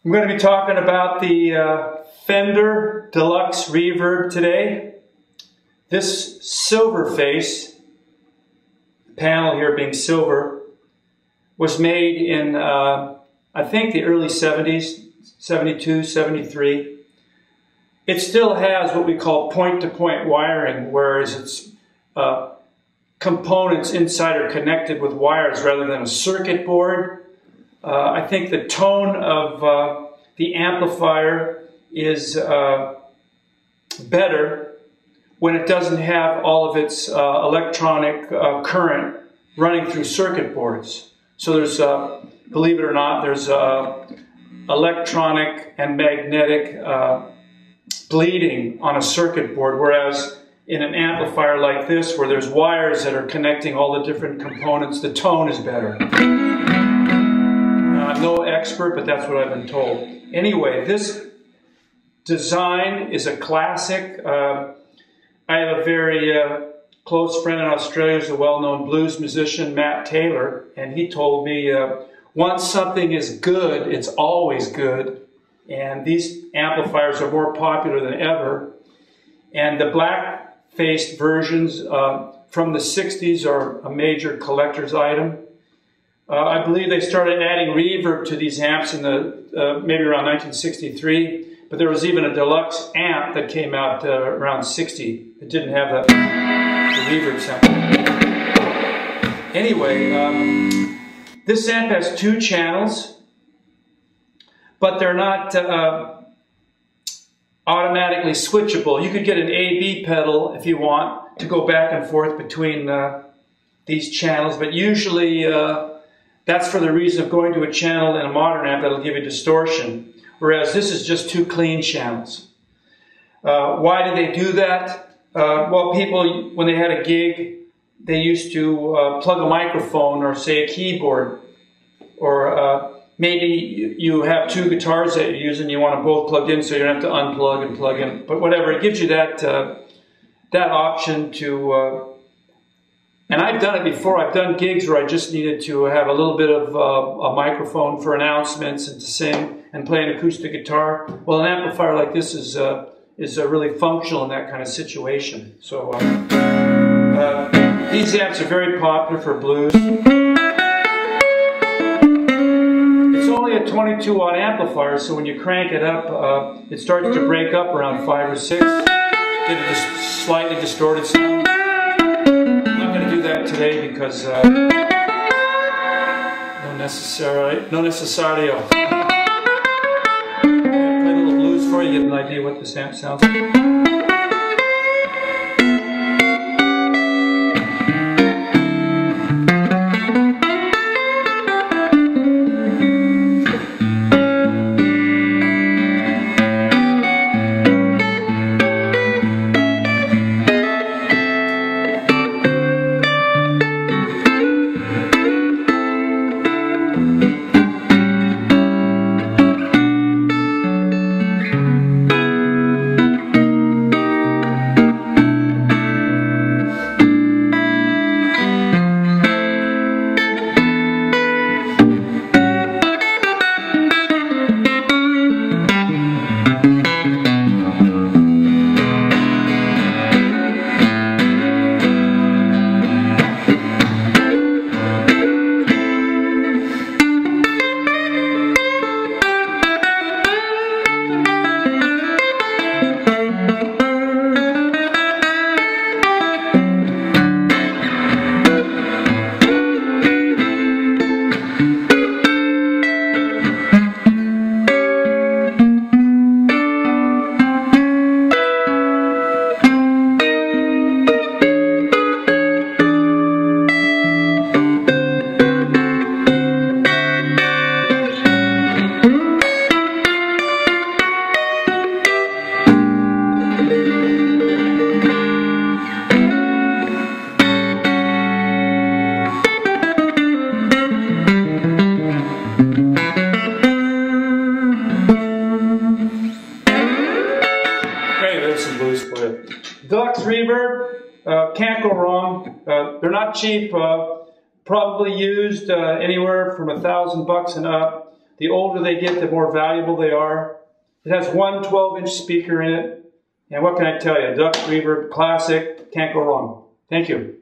I'm going to be talking about the Fender Deluxe Reverb today. This silver face, panel here being silver, was made in I think the early 70s, 72, 73. It still has what we call point-to-point wiring, whereas its components inside are connected with wires rather than a circuit board. I think the tone of the amplifier is better when it doesn't have all of its electronic current running through circuit boards. So there's, believe it or not, there's electronic and magnetic bleeding on a circuit board, whereas in an amplifier like this, where there's wires that are connecting all the different components, the tone is better. I'm no expert, but that's what I've been told. Anyway, this design is a classic. I have a very close friend in Australia who's a well-known blues musician, Matt Taylor, and he told me once something is good, it's always good. And these amplifiers are more popular than ever. And the black-faced versions from the 60s are a major collector's item. I believe they started adding reverb to these amps in the maybe around 1963, but there was even a deluxe amp that came out around 60. It didn't have the reverb sound. Anyway, this amp has 2 channels, but they're not automatically switchable. You could get an A-B pedal if you want to go back and forth between these channels, but usually that's for the reason of going to a channel in a modern amp that'll give you distortion, whereas this is just 2 clean channels. Why did they do that? Well, people, when they had a gig, they used to plug a microphone or, say, a keyboard, or maybe you have 2 guitars that you're using, you want them both plugged in so you don't have to unplug and plug in. But whatever, it gives you that, that option to... and I've done it before. I've done gigs where I just needed to have a little bit of a microphone for announcements and to sing and play an acoustic guitar. Well, an amplifier like this is really functional in that kind of situation. So these amps are very popular for blues. It's only a 22-watt amplifier, so when you crank it up, it starts to break up around 5 or 6. Get a slightly distorted sound. That today because no necessario. Play a little blues for you, get an idea what this amp sounds like. Deluxe Reverb, can't go wrong. They're not cheap, probably used anywhere from $1,000 and up. The older they get, the more valuable they are. It has one 12-inch speaker in it. And what can I tell you? Deluxe Reverb, classic, can't go wrong. Thank you.